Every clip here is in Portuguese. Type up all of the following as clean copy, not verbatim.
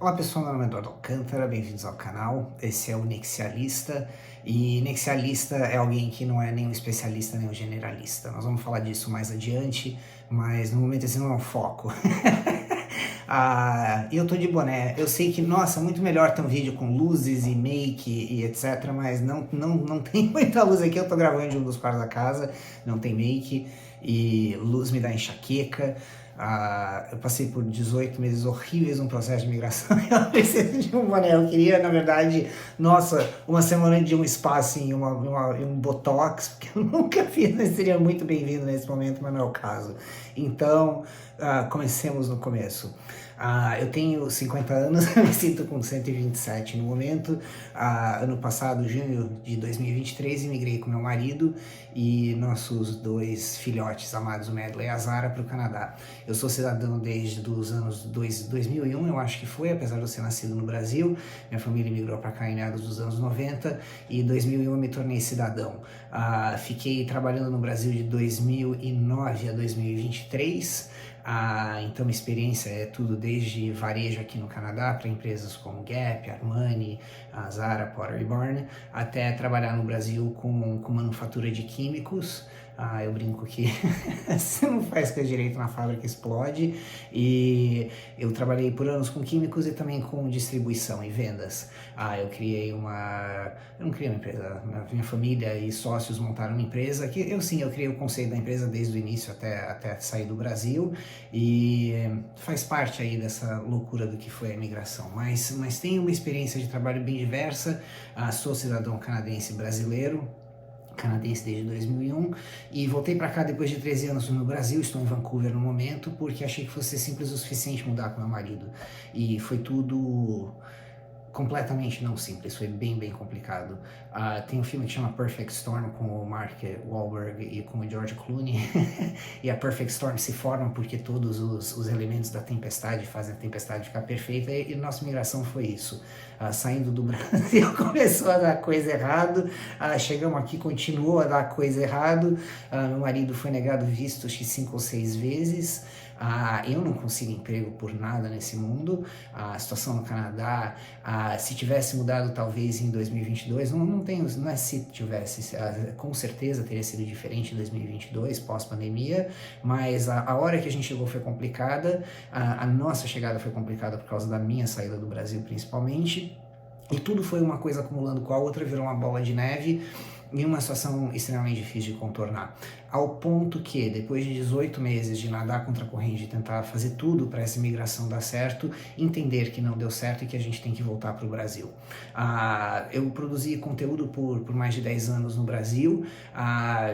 Olá pessoal, meu nome é Eduardo Alcântara, bem-vindos ao canal. Esse é o Nexialista, e Nexialista é alguém que não é nem um especialista nem um generalista. Nós vamos falar disso mais adiante, mas no momento esse não é o foco. Eu tô de boné, eu sei que, nossa, muito melhor ter um vídeo com luzes e make e etc, mas não tem muita luz aqui. Eu tô gravando de um dos quartos da casa, não tem make, e luz me dá enxaqueca. Eu passei por 18 meses horríveis no processo de migração e eu preciso de um boné. Eu queria, na verdade, nossa, uma semana de um spa, assim, um botox, porque eu nunca fiz, mas seria muito bem-vindo nesse momento, mas não é o caso. Então, comecemos no começo. Eu tenho 50 anos, eu me sinto com 127 no momento. Ano passado, junho de 2023, imigrei com meu marido e nossos dois filhotes amados, o Medley e a Zara, para o Canadá. Eu sou cidadão desde os anos 2001, eu acho que foi, apesar de eu ser nascido no Brasil. Minha família imigrou para cá em meados dos anos 90 e em 2001 eu me tornei cidadão. Fiquei trabalhando no Brasil de 2009 a 2023. Então minha experiência é tudo desde varejo aqui no Canadá para empresas como Gap, Armani, Zara, Pottery Barn, até trabalhar no Brasil com manufatura de químicos. Eu brinco que se não faz coisa direito na fábrica explode, e eu trabalhei por anos com químicos e também com distribuição e vendas. Eu não criei uma empresa, minha família e sócios montaram uma empresa, que eu criei o conceito da empresa desde o início até sair do Brasil, e faz parte aí dessa loucura do que foi a imigração, mas tenho uma experiência de trabalho bem diversa. Sou cidadão canadense brasileiro, canadense desde 2001, e voltei para cá depois de 13 anos no Brasil. Estou em Vancouver no momento, porque achei que fosse simples o suficiente mudar com meu marido, e foi tudo completamente não simples, foi bem complicado. Tem um filme que chama Perfect Storm com o Mark Wahlberg e com o George Clooney e a Perfect Storm se forma porque todos os elementos da tempestade fazem a tempestade ficar perfeita, e nossa migração foi isso. Saindo do Brasil começou a dar coisa errado, chegamos aqui, continuou a dar coisa errado. Meu marido foi negado visto acho que 5 ou 6 vezes. Eu não consigo emprego por nada nesse mundo. A situação no Canadá, se tivesse mudado talvez em 2022, não é se tivesse, com certeza teria sido diferente em 2022, pós-pandemia, mas a hora que a gente chegou foi complicada. A nossa chegada foi complicada por causa da minha saída do Brasil, principalmente, e tudo foi uma coisa acumulando com a outra, virou uma bola de neve em uma situação extremamente difícil de contornar, ao ponto que, depois de 18 meses de nadar contra a corrente, de tentar fazer tudo para essa imigração dar certo, entender que não deu certo e que a gente tem que voltar para o Brasil. Eu produzi conteúdo por mais de 10 anos no Brasil,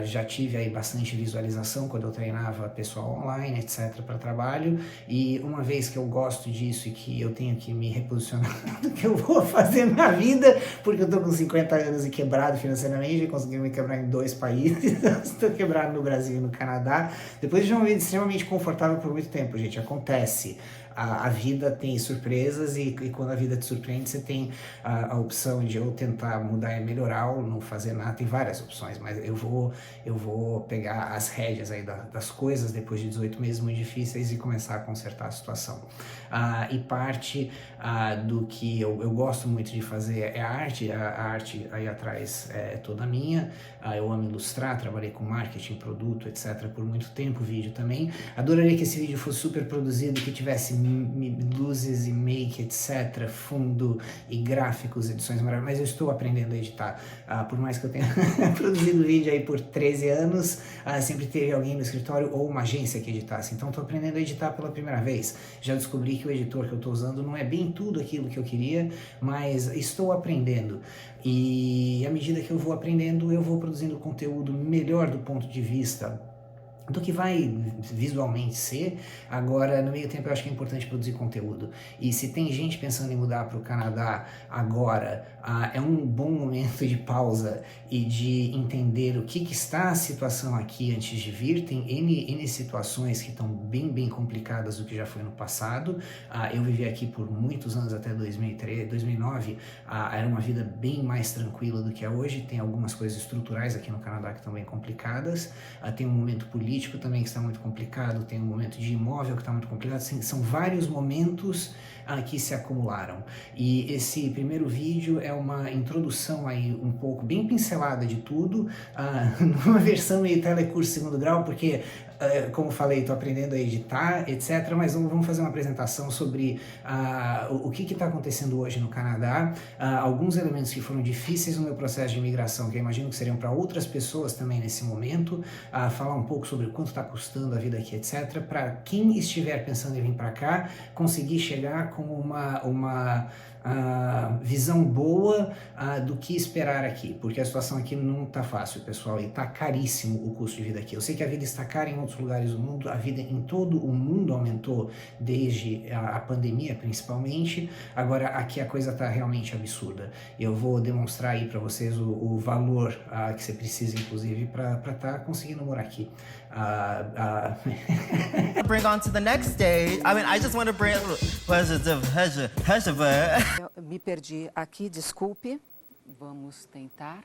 já tive aí bastante visualização quando eu treinava pessoal online, etc, para trabalho, e uma vez que eu gosto disso e que eu tenho que me reposicionar do que eu vou fazer na vida, porque eu tô com 50 anos e quebrado financeiramente, consegui me quebrar em 2 países, estou quebrado no Brasil e no Canadá, depois de uma vida extremamente confortável por muito tempo, gente, acontece. A vida tem surpresas, e quando a vida te surpreende, você tem a opção de ou tentar mudar e melhorar ou não fazer nada. Tem várias opções, mas eu vou pegar as rédeas aí das coisas depois de 18 meses muito difíceis e começar a consertar a situação. E parte do que eu gosto muito de fazer é a arte aí atrás é toda minha. Eu amo ilustrar, trabalhei com marketing, produto, etc por muito tempo, vídeo também. Adoraria que esse vídeo fosse super produzido, que tivesse luzes e make, etc, fundo e gráficos, edições maravilhosas, mas eu estou aprendendo a editar. Por mais que eu tenha produzido vídeo aí por 13 anos, sempre teve alguém no escritório ou uma agência que editasse, então estou aprendendo a editar pela primeira vez. Já descobri que o editor que eu estou usando não é bem tudo aquilo que eu queria, mas estou aprendendo, e à medida que eu vou aprendendo, eu vou produzindo conteúdo melhor do ponto de vista do que vai visualmente ser. Agora, no meio tempo, eu acho que é importante produzir conteúdo, e se tem gente pensando em mudar para o Canadá agora, é um bom momento de pausa e de entender o que está a situação aqui antes de vir. Tem N situações que estão bem complicadas do que já foi no passado. Eu vivi aqui por muitos anos, até 2003, 2009, era uma vida bem mais tranquila do que é hoje. Tem algumas coisas estruturais aqui no Canadá que estão bem complicadas, tem um momento político político também que está muito complicado, tem um momento de imóvel que está muito complicado, assim, são vários momentos que se acumularam. E esse primeiro vídeo é uma introdução aí um pouco, bem pincelada de tudo, numa versão meio telecurso segundo grau, porque como falei, estou aprendendo a editar, etc. Mas vamos fazer uma apresentação sobre o que está acontecendo hoje no Canadá, alguns elementos que foram difíceis no meu processo de imigração, que eu imagino que seriam para outras pessoas também nesse momento, falar um pouco sobre quanto está custando a vida aqui, etc. Para quem estiver pensando em vir para cá, conseguir chegar com uma visão boa do que esperar aqui, porque a situação aqui não está fácil, pessoal, e está caríssimo o custo de vida aqui. Eu sei que a vida está cara em outros lugares do mundo, a vida em todo o mundo aumentou desde a pandemia, principalmente. Agora aqui a coisa está realmente absurda. Eu vou demonstrar aí para vocês o valor que você precisa, inclusive, para estar conseguindo morar aqui. Bring on to the next stage. I mean, I just want to bring Eu me perdi aqui, desculpe. Vamos tentar.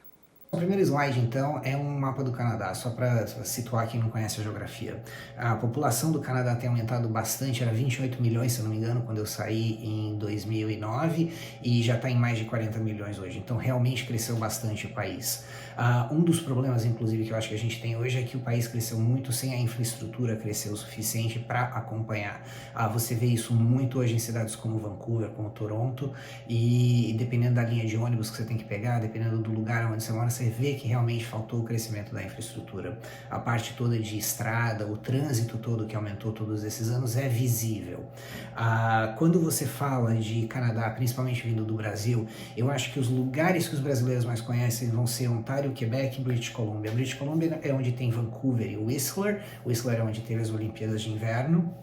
O primeiro slide, então, é um mapa do Canadá, só para situar quem não conhece a geografia. A população do Canadá tem aumentado bastante, era 28 milhões, se eu não me engano, quando eu saí em 2009, e já está em mais de 40 milhões hoje. Então, realmente cresceu bastante o país. Um dos problemas, inclusive, que eu acho que a gente tem hoje é que o país cresceu muito sem a infraestrutura crescer o suficiente para acompanhar. Você vê isso muito hoje em cidades como Vancouver, como Toronto, e dependendo da linha de ônibus que você tem que pegar, dependendo do lugar onde você mora, você vê que realmente faltou o crescimento da infraestrutura. A parte toda de estrada, o trânsito todo que aumentou todos esses anos é visível. Quando você fala de Canadá, principalmente vindo do Brasil, eu acho que os lugares que os brasileiros mais conhecem vão ser Ontário, Quebec e British Columbia. British Columbia é onde tem Vancouver e Whistler. Whistler é onde teve as Olimpíadas de Inverno.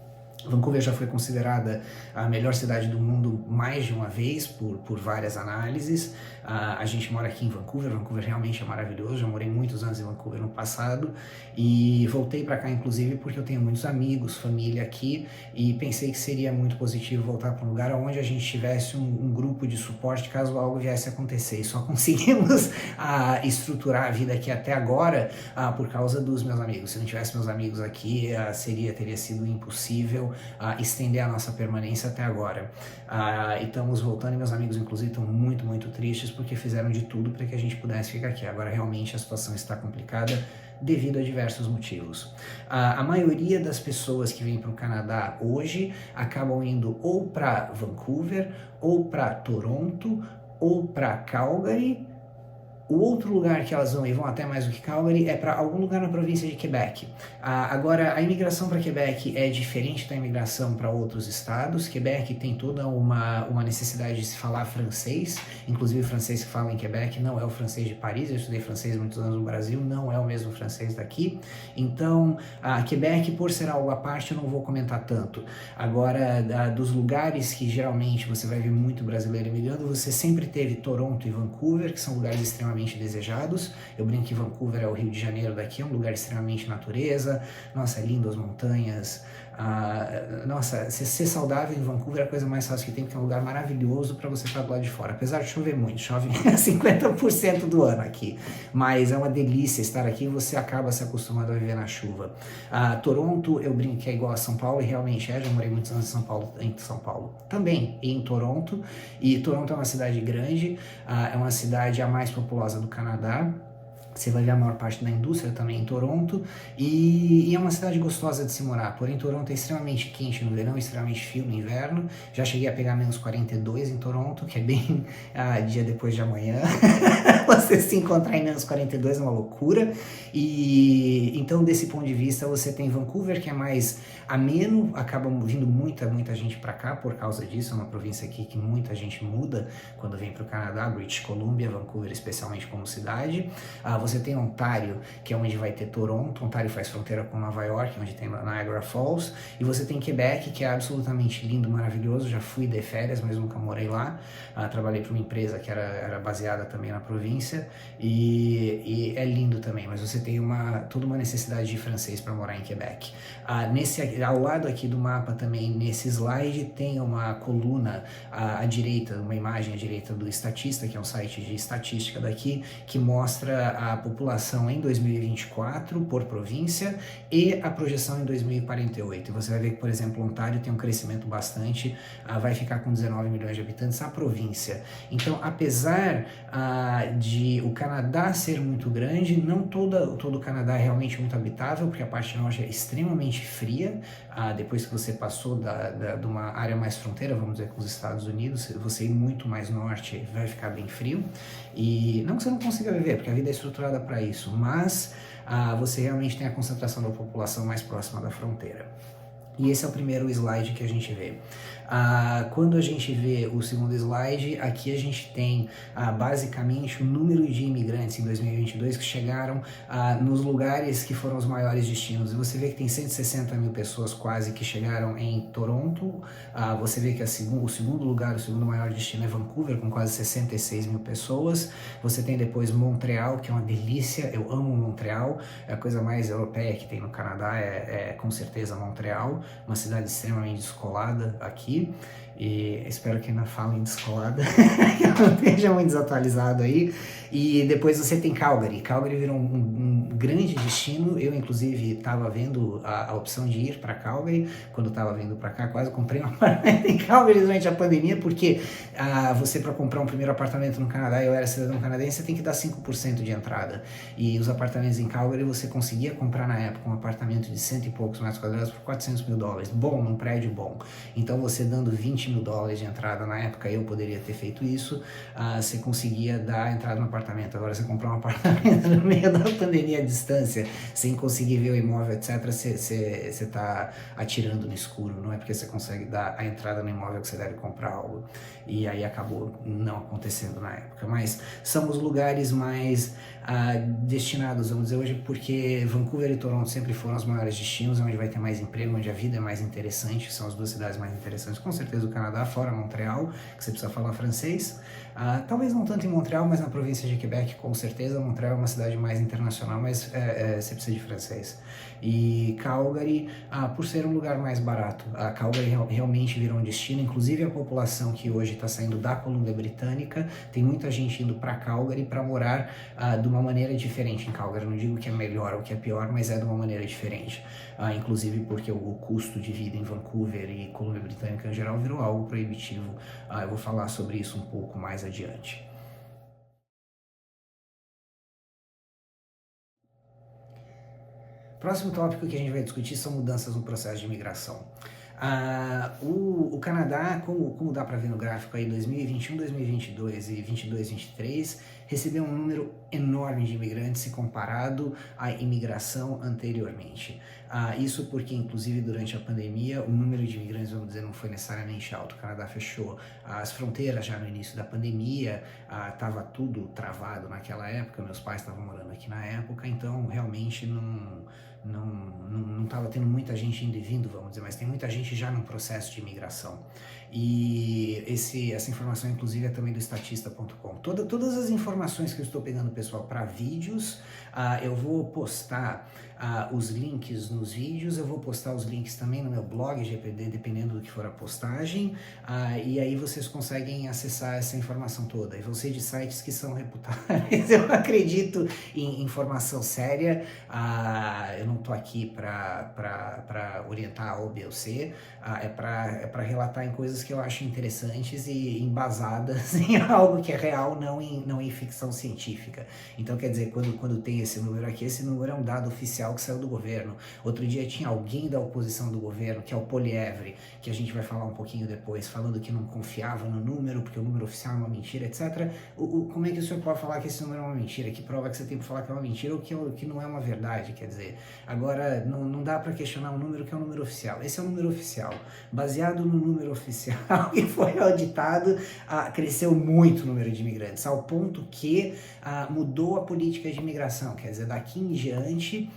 Vancouver já foi considerada a melhor cidade do mundo mais de uma vez por várias análises. A gente mora aqui em Vancouver, Vancouver realmente é maravilhoso, já morei muitos anos em Vancouver no passado e voltei para cá inclusive porque eu tenho muitos amigos, família aqui e pensei que seria muito positivo voltar para um lugar onde a gente tivesse um grupo de suporte caso algo viesse a acontecer. E só conseguimos estruturar a vida aqui até agora por causa dos meus amigos. Se não tivesse meus amigos aqui, teria sido impossível estender a nossa permanência até agora. E estamos voltando e meus amigos inclusive estão muito, muito tristes porque fizeram de tudo para que a gente pudesse ficar aqui. Agora realmente a situação está complicada devido a diversos motivos. A maioria das pessoas que vêm para o Canadá hoje acabam indo ou para Vancouver, ou para Toronto, ou para Calgary. O outro lugar que elas vão, e vão até mais do que Calgary, é para algum lugar na província de Quebec. Agora, a imigração para Quebec é diferente da imigração para outros estados. Quebec tem toda uma necessidade de se falar francês, inclusive o francês que fala em Quebec não é o francês de Paris. Eu estudei francês muitos anos no Brasil, não é o mesmo francês daqui. Então, Quebec, por ser algo à parte, eu não vou comentar tanto. Agora, dos lugares que geralmente você vai ver muito brasileiro imigrando, você sempre teve Toronto e Vancouver, que são lugares extremamente desejados. Eu brinco que Vancouver é o Rio de Janeiro daqui, é um lugar extremamente natureza, nossa, é lindo as montanhas, nossa, ser saudável em Vancouver é a coisa mais fácil que tem, porque é um lugar maravilhoso para você estar do lado de fora, apesar de chover muito, chove 50% do ano aqui, mas é uma delícia estar aqui e você acaba se acostumando a viver na chuva. Toronto, eu brinco que é igual a São Paulo, e realmente já morei muitos anos em São Paulo também, e em Toronto, e Toronto é uma cidade grande, é uma cidade a mais populosa do Canadá. Você vai ver a maior parte da indústria também em Toronto, e é uma cidade gostosa de se morar, porém Toronto é extremamente quente no verão, extremamente frio no inverno. Já cheguei a pegar menos 42 em Toronto, que é bem dia depois de amanhã. Você se encontrar em menos 42 é uma loucura. E então, desse ponto de vista, você tem Vancouver, que é mais ameno, acaba vindo muita gente para cá por causa disso. É uma província aqui que muita gente muda quando vem para o Canadá, British Columbia, Vancouver especialmente como cidade. Você tem Ontário, que é onde vai ter Toronto. Ontário faz fronteira com Nova York, onde tem Niagara Falls. E você tem Quebec, que é absolutamente lindo, maravilhoso. Já fui de férias, mas nunca morei lá. Trabalhei para uma empresa que era baseada também na província. E é lindo também, mas você tem toda uma necessidade de francês para morar em Quebec. Ao lado aqui do mapa também, nesse slide, tem uma coluna à direita, uma imagem à direita do Statista, que é um site de estatística daqui, que mostra população em 2024 por província e a projeção em 2048. E você vai ver que, por exemplo, Ontário tem um crescimento bastante, vai ficar com 19 milhões de habitantes, a província. Então, apesar de o Canadá ser muito grande, não todo o Canadá é realmente muito habitável, porque a parte norte é extremamente fria. Depois que você passou de uma área mais fronteira, vamos dizer, com os Estados Unidos, você ir muito mais norte vai ficar bem frio. E não que você não consiga viver, porque a vida é estruturada para isso, mas você realmente tem a concentração da população mais próxima da fronteira. E esse é o primeiro slide que a gente vê. Quando a gente vê o segundo slide, aqui a gente tem basicamente o número de imigrantes em 2022 que chegaram nos lugares que foram os maiores destinos. E você vê que tem 160 mil pessoas quase que chegaram em Toronto. Você vê que o segundo lugar, o segundo maior destino é Vancouver, com quase 66 mil pessoas. Você tem depois Montreal, que é uma delícia. Eu amo Montreal. É a coisa mais europeia que tem no Canadá, é com certeza Montreal. Uma cidade extremamente descolada aqui, e espero que não falem descolada, que eu não esteja muito desatualizado aí. E depois você tem Calgary. Calgary virou um grande destino. Eu, inclusive, estava vendo a opção de ir para Calgary quando estava vindo para cá. Quase comprei um apartamento em Calgary durante a pandemia, porque você, para comprar um primeiro apartamento no Canadá, eu era cidadão canadense, você tem que dar 5% de entrada. E os apartamentos em Calgary, você conseguia comprar na época um apartamento de 100 e poucos metros quadrados por $400 mil. Bom, num prédio bom. Então, você dando $20 mil de entrada na época, eu poderia ter feito isso, você conseguia dar a entrada no apartamento. Agora, você comprar um apartamento no meio da pandemia à distância, sem conseguir ver o imóvel, etc., você está atirando no escuro. Não é porque você consegue dar a entrada no imóvel que você deve comprar algo. E aí acabou não acontecendo na época. Mas são os lugares mais destinados, vamos dizer, hoje, porque Vancouver e Toronto sempre foram os maiores destinos, onde vai ter mais emprego, onde a vida é mais interessante, são as duas cidades mais interessantes, com certeza o Canadá, fora Montreal, que você precisa falar francês. Talvez não tanto em Montreal, mas na província de Quebec, com certeza. Montreal é uma cidade mais internacional, mas você precisa de francês. E Calgary, por ser um lugar mais barato, Calgary realmente virou um destino. Inclusive a população que hoje está saindo da Colômbia Britânica, tem muita gente indo para Calgary para morar de uma maneira diferente em Calgary. Não digo que é melhor ou que é pior, mas é de uma maneira diferente. Inclusive porque o custo de vida em Vancouver e Colômbia Britânica em geral virou algo proibitivo. Eu vou falar sobre isso um pouco mais adiante. Próximo tópico que a gente vai discutir são mudanças no processo de imigração. O Canadá, como dá para ver no gráfico aí, 2021, 2022 e 22, 23, recebeu um número enorme de imigrantes se comparado à imigração anteriormente. Isso porque, inclusive, durante a pandemia, o número de imigrantes, vamos dizer, não foi necessariamente alto. O Canadá fechou as fronteiras já no início da pandemia, estava tudo travado naquela época, meus pais estavam morando aqui na época, então realmente não estava tendo muita gente indo e vindo, vamos dizer, mas tem muita gente já no processo de imigração. E essa informação, inclusive, é também do estatista.com. Todas as informações que eu estou pegando, pessoal, para vídeos, eu vou postar os links nos vídeos, eu vou postar os links também no meu blog GPD, dependendo do que for a postagem, e aí vocês conseguem acessar essa informação toda. E vão ser de sites que são reputáveis, eu acredito em informação séria, eu não estou aqui para orientar A ou B ou C, é para relatar em coisas que eu acho interessantes e embasadas em algo que é real, não em ficção científica. Então, quer dizer, quando tem esse número aqui, esse número é um dado oficial que saiu do governo. Outro dia tinha alguém da oposição do governo, que é o Poilievre, que a gente vai falar um pouquinho depois, falando que não confiava no número, porque o número oficial é uma mentira, etc. Como é que o senhor pode falar que esse número é uma mentira? Que prova que você tem para falar que é uma mentira ou que não é uma verdade? Quer dizer, agora não dá para questionar um número que é um número oficial. Esse é um número oficial. Baseado no número oficial que foi auditado, cresceu muito o número de imigrantes, ao ponto que mudou a política de imigração. Quer dizer, daqui em diante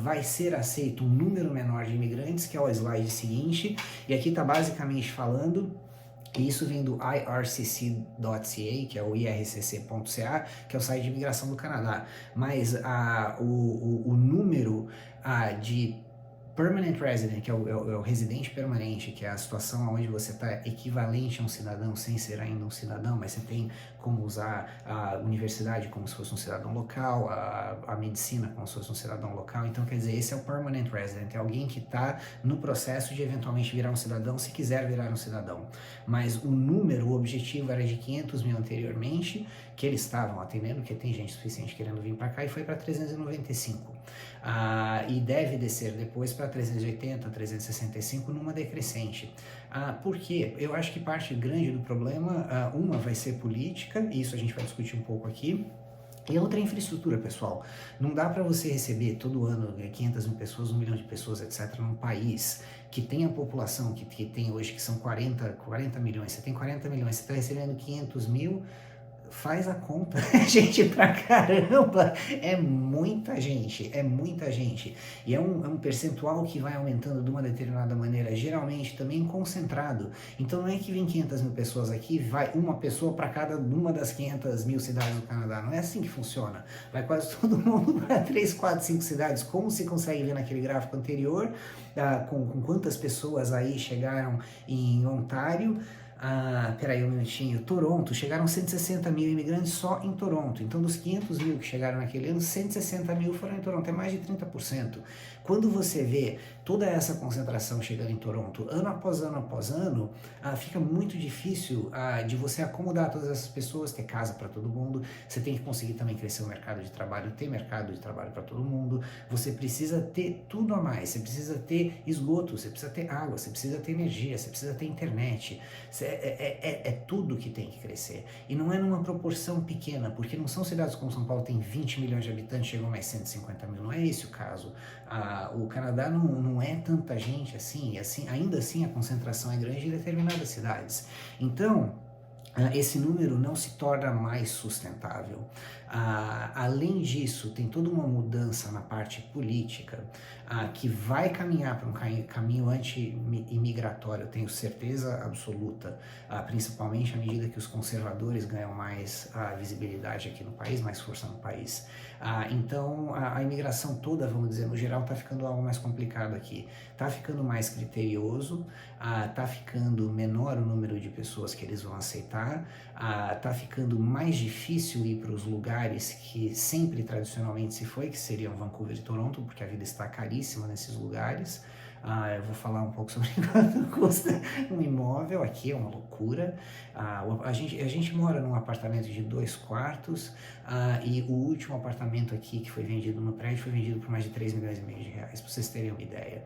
vai ser aceito um número menor de imigrantes, que é o slide seguinte, e aqui está basicamente falando. Isso vem do ircc.ca, que é o ircc.ca, que é o site de imigração do Canadá. Mas o número de permanent resident, que é o residente permanente, que é a situação onde você está equivalente a um cidadão sem ser ainda um cidadão, mas você tem como usar a universidade como se fosse um cidadão local, a medicina como se fosse um cidadão local. Então, quer dizer, esse é o permanent resident, é alguém que está no processo de eventualmente virar um cidadão, se quiser virar um cidadão. Mas o objetivo era de 500 mil anteriormente, que eles estavam atendendo, porque tem gente suficiente querendo vir para cá, e foi para 395. E deve descer depois para 380, 365 numa decrescente. Por quê? Eu acho que parte grande do problema, uma vai ser política, e isso a gente vai discutir um pouco aqui, e outra é infraestrutura, pessoal. Não dá para você receber todo ano 500 mil pessoas, 1 milhão de pessoas, etc., num país que tem a população que tem hoje, que são 40 milhões. Você tem 40 milhões, você está recebendo 500 mil, faz a conta, gente, pra caramba, é muita gente, e é um percentual que vai aumentando de uma determinada maneira, geralmente também concentrado. Então não é que vem 500 mil pessoas aqui, vai uma pessoa para cada uma das 500 mil cidades do Canadá, não é assim que funciona, vai quase todo mundo para 3, 4, 5 cidades, como se consegue ver naquele gráfico anterior, com quantas pessoas aí chegaram em Ontário. Peraí um minutinho, Toronto, chegaram 160 mil imigrantes só em Toronto. Então, dos 500 mil que chegaram naquele ano, 160 mil foram em Toronto, é mais de 30%. Quando você vê toda essa concentração chegando em Toronto, ano após ano, fica muito difícil de você acomodar todas essas pessoas, ter casa para todo mundo, você tem que conseguir também crescer o mercado de trabalho, ter mercado de trabalho para todo mundo, você precisa ter tudo a mais, você precisa ter esgoto, você precisa ter água, você precisa ter energia, você precisa ter internet, é tudo que tem que crescer. E não é numa proporção pequena, porque não são cidades como São Paulo, tem 20 milhões de habitantes, chegam mais 150 mil, não é esse o caso. O Canadá não é tanta gente assim, ainda assim a concentração é grande em determinadas cidades. Então, esse número não se torna mais sustentável. Além disso, tem toda uma mudança na parte política que vai caminhar para um caminho anti-imigratório, eu tenho certeza absoluta, principalmente à medida que os conservadores ganham mais visibilidade aqui no país, mais força no país. Então, a imigração toda, vamos dizer, no geral, está ficando algo mais complicado aqui. Está ficando mais criterioso, está ficando menor o número de pessoas que eles vão aceitar, está ficando mais difícil ir para os lugares que sempre tradicionalmente se foi, que seriam Vancouver e Toronto, porque a vida está caríssima nesses lugares. Eu vou falar um pouco sobre quanto custa um imóvel aqui, é uma loucura. A gente mora num apartamento de 2 quartos e o último apartamento aqui que foi vendido no prédio foi vendido por mais de 3 milhões e meio de reais, para vocês terem uma ideia.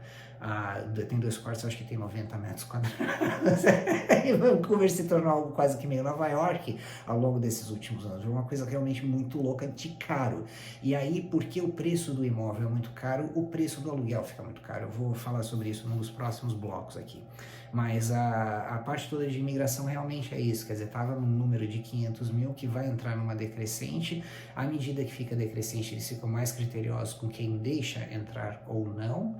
Tem 2 quartos, acho que tem 90 metros quadrados. E Vancouver se tornou algo quase que meio Nova York ao longo desses últimos anos. É uma coisa realmente muito louca de caro. E aí, porque o preço do imóvel é muito caro, o preço do aluguel fica muito caro. Eu vou falar sobre isso nos próximos blocos aqui. Mas a parte toda de imigração realmente é isso, quer dizer, estava num número de 500 mil que vai entrar numa decrescente. À medida que fica decrescente, eles ficam mais criteriosos com quem deixa entrar ou não,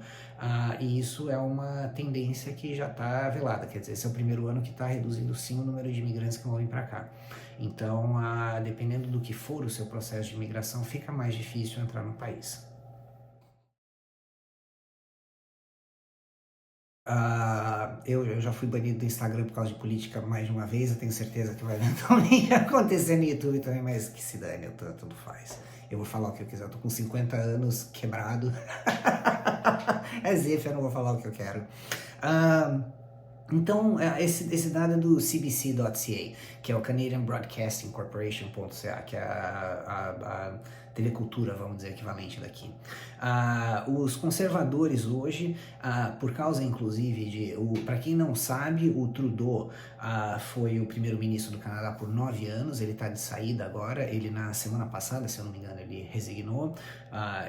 e isso é uma tendência que já está velada, quer dizer, esse é o primeiro ano que está reduzindo sim o número de imigrantes que vão vir para cá. Então, dependendo do que for o seu processo de imigração, fica mais difícil entrar no país. Eu já fui banido do Instagram por causa de política mais de uma vez, eu tenho certeza que vai eventualmente acontecer no YouTube também, mas que se dane, tanto faz. Eu vou falar o que eu quiser, eu tô com 50 anos quebrado. É Zef, eu não vou falar o que eu quero. Então, esse dado é do CBC.ca, que é o Canadian Broadcasting Corporation.ca, que é a TV Cultura, vamos dizer, equivalente daqui. Os conservadores hoje, por causa inclusive para quem não sabe, o Trudeau foi o primeiro-ministro do Canadá por 9 anos, ele está de saída agora, ele na semana passada, se eu não me engano, ele resignou,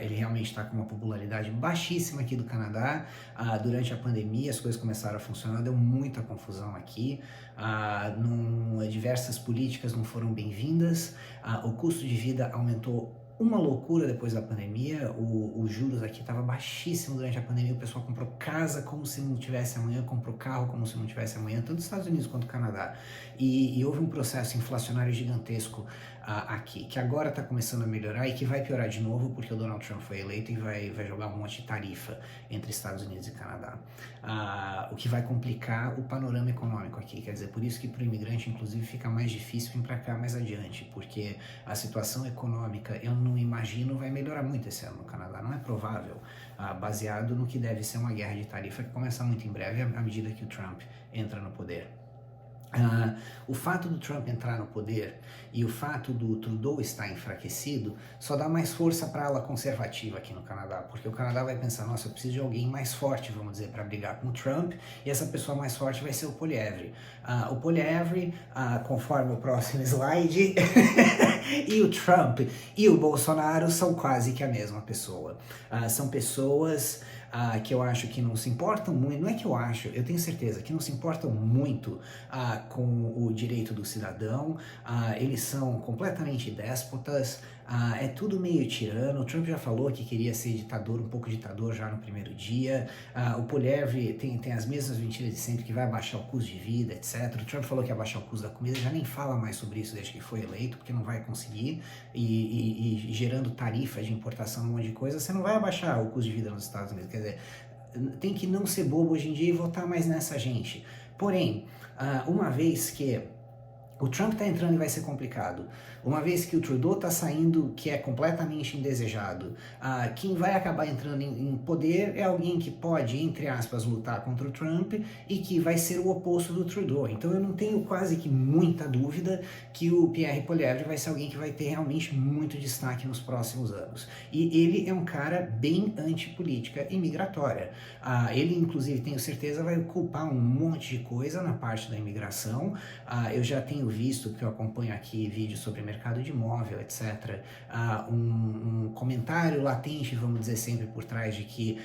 ele realmente está com uma popularidade baixíssima aqui do Canadá. Durante a pandemia as coisas começaram a funcionar, deu muita confusão aqui, diversas políticas não foram bem-vindas, o custo de vida aumentou uma loucura depois da pandemia, os juros aqui estavam baixíssimos durante a pandemia, o pessoal comprou casa como se não tivesse amanhã, comprou carro como se não tivesse amanhã, tanto nos Estados Unidos quanto no Canadá, e houve um processo inflacionário gigantesco aqui, que agora está começando a melhorar e que vai piorar de novo porque o Donald Trump foi eleito e vai jogar um monte de tarifa entre Estados Unidos e Canadá. O que vai complicar o panorama econômico aqui, quer dizer, por isso que para o imigrante, inclusive, fica mais difícil vir para cá mais adiante, porque a situação econômica, eu não imagino, vai melhorar muito esse ano no Canadá, não é provável, baseado no que deve ser uma guerra de tarifa que começa muito em breve à medida que o Trump entra no poder. O fato do Trump entrar no poder e o fato do Trudeau estar enfraquecido só dá mais força para a ala conservativa aqui no Canadá, porque o Canadá vai pensar, nossa, eu preciso de alguém mais forte, vamos dizer, para brigar com o Trump, e essa pessoa mais forte vai ser o Poilievre. O Poilievre, conforme o próximo slide, e o Trump e o Bolsonaro são quase que a mesma pessoa. São pessoas que eu acho que não se importam muito, não é que eu acho, eu tenho certeza que não se importam muito com o direito do cidadão, eles são completamente déspotas, é tudo meio tirano. O Trump já falou que queria ser ditador, um pouco ditador já no primeiro dia, o Poilievre tem as mesmas mentiras de sempre, que vai abaixar o custo de vida, etc. O Trump falou que ia abaixar o custo da comida, já nem fala mais sobre isso desde que foi eleito, porque não vai conseguir, e gerando tarifa de importação, um monte de coisa, você não vai abaixar o custo de vida nos Estados Unidos, quer dizer, tem que não ser bobo hoje em dia e votar mais nessa gente. Porém, uma vez que o Trump está entrando e vai ser complicado, uma vez que o Trudeau está saindo, que é completamente indesejado, quem vai acabar entrando em poder é alguém que pode, entre aspas, lutar contra o Trump e que vai ser o oposto do Trudeau. Então eu não tenho quase que muita dúvida que o Pierre Poilievre vai ser alguém que vai ter realmente muito destaque nos próximos anos. E ele é um cara bem antipolítica imigratória. Ele, inclusive, tenho certeza, vai culpar um monte de coisa na parte da imigração. Eu já tenho visto, porque eu acompanho aqui vídeos sobre mercado de imóvel, etc., um comentário latente, vamos dizer sempre por trás de que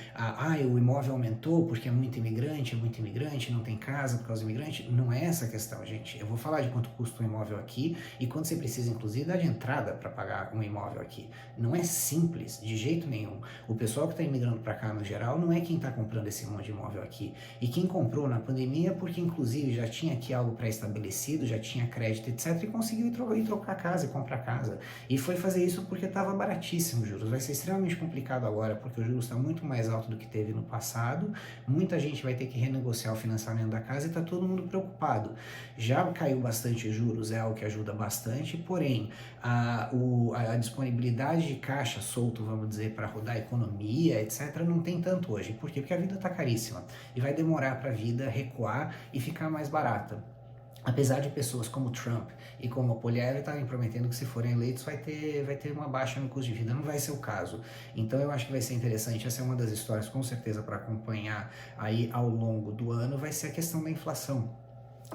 o imóvel aumentou porque é muito imigrante, não tem casa por causa do imigrante. Não é essa a questão, gente. Eu vou falar de quanto custa um imóvel aqui e quanto você precisa, inclusive, dar de entrada para pagar um imóvel aqui. Não é simples, de jeito nenhum. O pessoal que está imigrando para cá, no geral, não é quem está comprando esse monte de imóvel aqui. E quem comprou na pandemia, porque, inclusive, já tinha aqui algo pré-estabelecido, já tinha crédito, etc., e conseguiu ir trocar casa e comprar casa. E foi fazer isso porque estava baratíssimo os juros. Vai ser extremamente complicado agora, porque o juros está muito mais alto do que teve no passado. Muita gente vai ter que renegociar o financiamento da casa e está todo mundo preocupado. Já caiu bastante os juros, é algo que ajuda bastante, porém, a disponibilidade de caixa solto, vamos dizer, para rodar a economia, etc., não tem tanto hoje. Por quê? Porque a vida está caríssima. E vai demorar para a vida recuar e ficar mais barata. Apesar de pessoas como Trump e como a Poilievre estarem prometendo que se forem eleitos vai ter uma baixa no custo de vida, não vai ser o caso. Então eu acho que vai ser interessante, essa é uma das histórias com certeza para acompanhar aí ao longo do ano, vai ser a questão da inflação.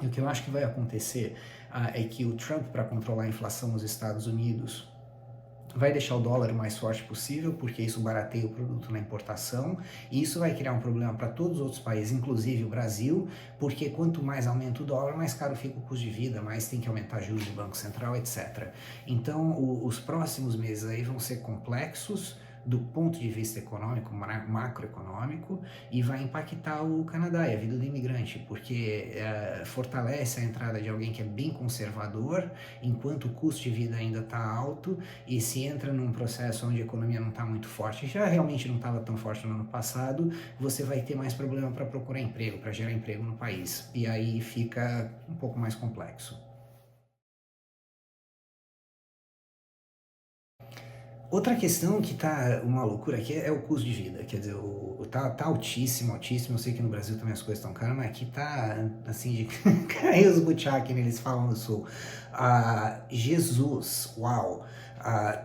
E o que eu acho que vai acontecer é que o Trump, para controlar a inflação nos Estados Unidos, vai deixar o dólar o mais forte possível, porque isso barateia o produto na importação, e isso vai criar um problema para todos os outros países, inclusive o Brasil, porque quanto mais aumenta o dólar, mais caro fica o custo de vida, mais tem que aumentar juros do Banco Central, etc. Então, os próximos meses aí vão ser complexos do ponto de vista econômico, macroeconômico, e vai impactar o Canadá e a vida do imigrante, porque fortalece a entrada de alguém que é bem conservador, enquanto o custo de vida ainda está alto, e se entra num processo onde a economia não está muito forte, já realmente não estava tão forte no ano passado, você vai ter mais problema para procurar emprego, para gerar emprego no país, e aí fica um pouco mais complexo. Outra questão que tá uma loucura aqui é o custo de vida, quer dizer, tá altíssimo, eu sei que no Brasil também as coisas estão caras, mas aqui tá, assim, de cair os buchak, eles falam no sul. Jesus, uau,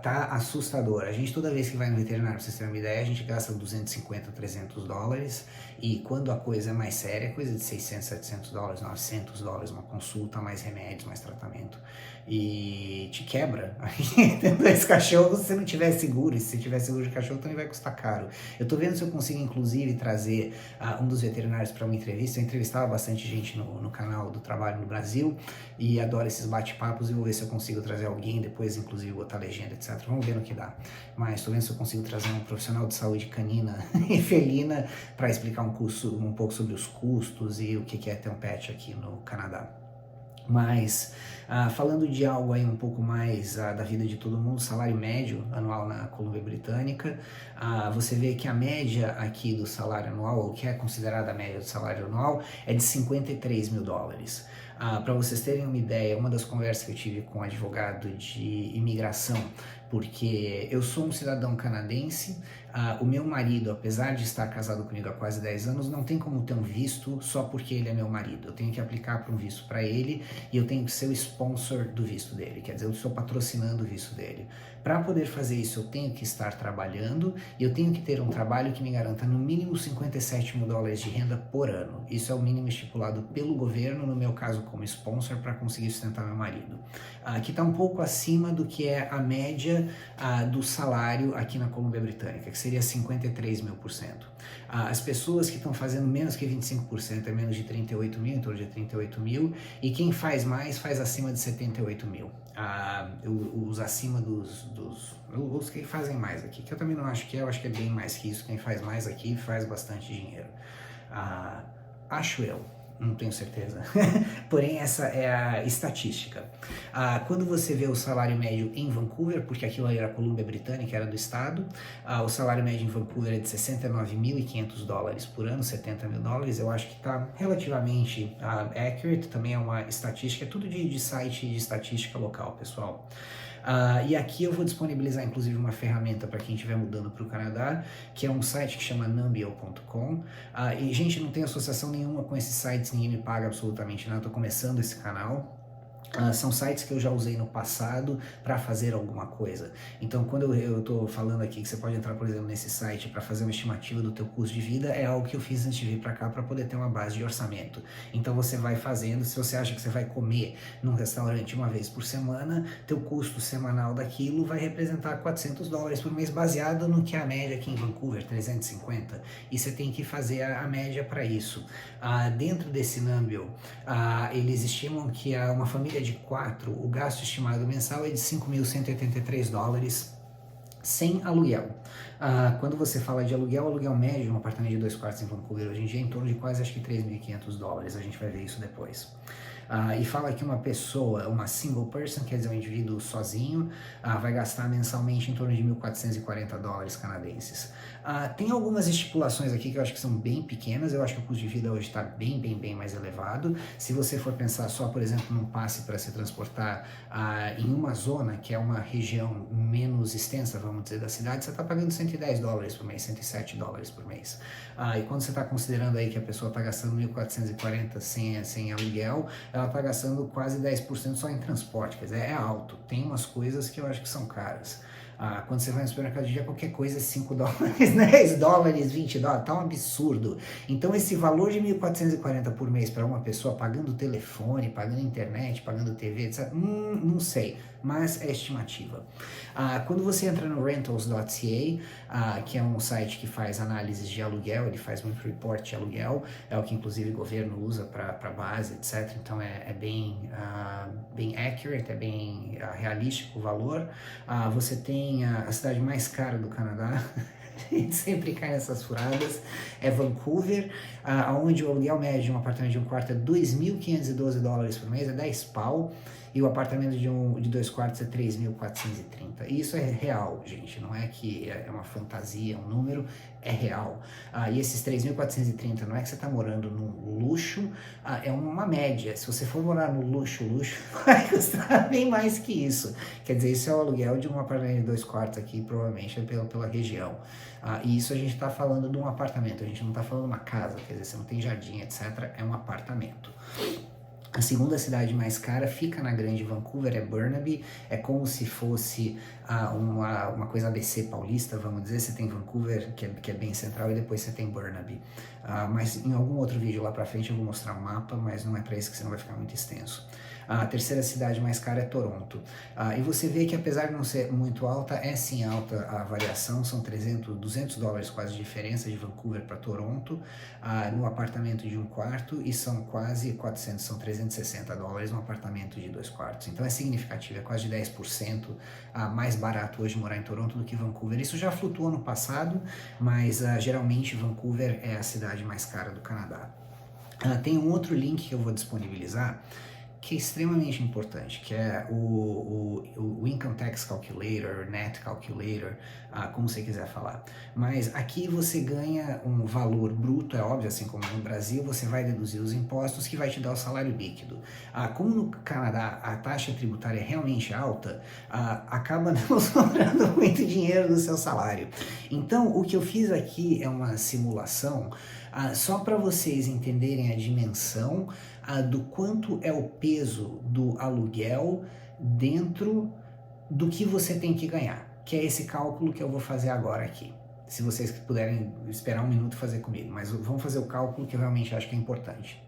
tá assustador. A gente, toda vez que vai no veterinário, pra vocês terem uma ideia, a gente gasta 250, 300 dólares, e quando a coisa é mais séria, é coisa de 600, 700 dólares, 900 dólares, uma consulta, mais remédios, mais tratamento. E te quebra. Tem 2 cachorros, se você não tiver seguro, e se você tiver seguro de cachorro também vai custar caro. Eu tô vendo se eu consigo inclusive trazer um dos veterinários para uma entrevista. Eu entrevistava bastante gente no canal do Trabalho no Brasil e adoro esses bate-papos, e vou ver se eu consigo trazer alguém, depois inclusive botar legenda, etc. Vamos ver no que dá. Mas tô vendo se eu consigo trazer um profissional de saúde canina e felina para explicar um pouco sobre os custos e o que é ter um pet aqui no Canadá. Mas, falando de algo aí um pouco mais da vida de todo mundo, salário médio anual na Colômbia Britânica, você vê que a média aqui do salário anual, ou que é considerada a média do salário anual, é de 53 mil dólares. Para vocês terem uma ideia, uma das conversas que eu tive com um advogado de imigração, porque eu sou um cidadão canadense, o meu marido, apesar de estar casado comigo há quase 10 anos, não tem como ter um visto só porque ele é meu marido. Eu tenho que aplicar para um visto para ele e eu tenho que ser o sponsor do visto dele, quer dizer, eu estou patrocinando o visto dele. Para poder fazer isso, eu tenho que estar trabalhando e eu tenho que ter um trabalho que me garanta no mínimo 57 mil dólares de renda por ano. Isso é o mínimo estipulado pelo governo, no meu caso como sponsor, para conseguir sustentar meu marido. Que está um pouco acima do que é a média do salário aqui na Colômbia Britânica, que seria 53 mil por cento. As pessoas que estão fazendo menos que 25% é menos de 38 mil, em torno de 38 mil, e quem faz mais faz acima de 78 mil. Os acima os que fazem mais aqui, que eu também não acho que é, eu acho que é bem mais que isso, quem faz mais aqui faz bastante dinheiro. Acho eu. Não tenho certeza, porém essa é a estatística. Quando você vê o salário médio em Vancouver, porque aquilo era a Colômbia Britânica, era do estado, o salário médio em Vancouver é de 69.500 dólares por ano, 70 mil dólares, eu acho que está relativamente accurate, também é uma estatística, é tudo de site de estatística local, pessoal. E aqui eu vou disponibilizar inclusive uma ferramenta para quem estiver mudando para o Canadá, que é um site que chama numbeo.com. E gente, não tem associação nenhuma com esses sites, ninguém me paga absolutamente nada, estou começando esse canal. São sites que eu já usei no passado para fazer alguma coisa. Então, quando eu estou falando aqui que você pode entrar, por exemplo, nesse site para fazer uma estimativa do teu custo de vida, é algo que eu fiz antes de vir para cá para poder ter uma base de orçamento. Então, você vai fazendo, se você acha que você vai comer num restaurante uma vez por semana, teu custo semanal daquilo vai representar 400 dólares por mês, baseado no que é a média aqui em Vancouver, 350. E você tem que fazer a média para isso. Dentro desse Numbeo, eles estimam que uma família de 4, o gasto estimado mensal é de 5.183 dólares sem aluguel. Quando você fala de aluguel, aluguel médio de um apartamento de 2 quartos em Vancouver hoje em dia é em torno de quase, acho que 3.500 dólares, a gente vai ver isso depois. E fala que uma pessoa, uma single person, quer dizer, um indivíduo sozinho, vai gastar mensalmente em torno de 1.440 dólares canadenses. Tem algumas estipulações aqui que eu acho que são bem pequenas, eu acho que o custo de vida hoje está bem mais elevado. Se você for pensar só, por exemplo, num passe para se transportar em uma zona, que é uma região menos extensa, vamos dizer, da cidade, você está pagando 110 dólares por mês, 107 dólares por mês. E quando você está considerando aí que a pessoa está gastando 1.440 sem aluguel, ela está gastando quase 10% só em transporte, quer dizer, é alto. Tem umas coisas que eu acho que são caras. Quando você vai no supermercado de dia, qualquer coisa é 5 dólares, 10 dólares, 20 dólares, tá um absurdo. Então esse valor de 1.440 por mês para uma pessoa pagando telefone, pagando internet, pagando TV, etc., não sei, mas é estimativa. Quando você entra no rentals.ca, que é um site que faz análises de aluguel, ele faz muito report de aluguel, é o que inclusive o governo usa para base, etc., então é bem accurate, é bem realístico o valor. Você tem a cidade mais cara do Canadá, a gente sempre cai nessas furadas, é Vancouver, onde o aluguel médio de um apartamento de um quarto é 2.512 dólares por mês, é 10 pau, e o apartamento de 2 quartos é 3.430. E isso é real, gente, não é que é uma fantasia, um número, é real. E esses 3.430 não é que você está morando num luxo, é uma média. Se você for morar no luxo, vai custar bem mais que isso. Quer dizer, isso é o aluguel de um apartamento de 2 quartos aqui, provavelmente pela região. E isso a gente está falando de um apartamento, a gente não está falando de uma casa, quer dizer, você não tem jardim, etc., é um apartamento. A segunda cidade mais cara fica na Grande Vancouver, é Burnaby, é como se fosse uma coisa ABC paulista, vamos dizer. Você tem Vancouver, que é bem central, e depois você tem Burnaby. Mas em algum outro vídeo lá pra frente eu vou mostrar um mapa, mas não é pra isso que senão vai ficar muito extenso. A terceira cidade mais cara é Toronto. E você vê que apesar de não ser muito alta, é sim alta a variação, são 200 dólares quase de diferença de Vancouver para Toronto, no apartamento de um quarto, e são quase 400, são 360 dólares no apartamento de 2 quartos. Então é significativo, é quase de 10% mais barato hoje morar em Toronto do que Vancouver. Isso já flutuou no passado, mas geralmente Vancouver é a cidade mais cara do Canadá. Tem um outro link que eu vou disponibilizar, que é extremamente importante, que é o Income Tax Calculator, Net Calculator, como você quiser falar. Mas aqui você ganha um valor bruto, é óbvio, assim como no Brasil, você vai deduzir os impostos que vai te dar o salário líquido. Como no Canadá a taxa tributária é realmente alta, acaba não sobrando muito dinheiro do seu salário. Então, o que eu fiz aqui é uma simulação só para vocês entenderem a dimensão do quanto é o peso do aluguel dentro do que você tem que ganhar, que é esse cálculo que eu vou fazer agora aqui. Se vocês puderem esperar um minuto e fazer comigo, mas vamos fazer o cálculo que eu realmente acho que é importante.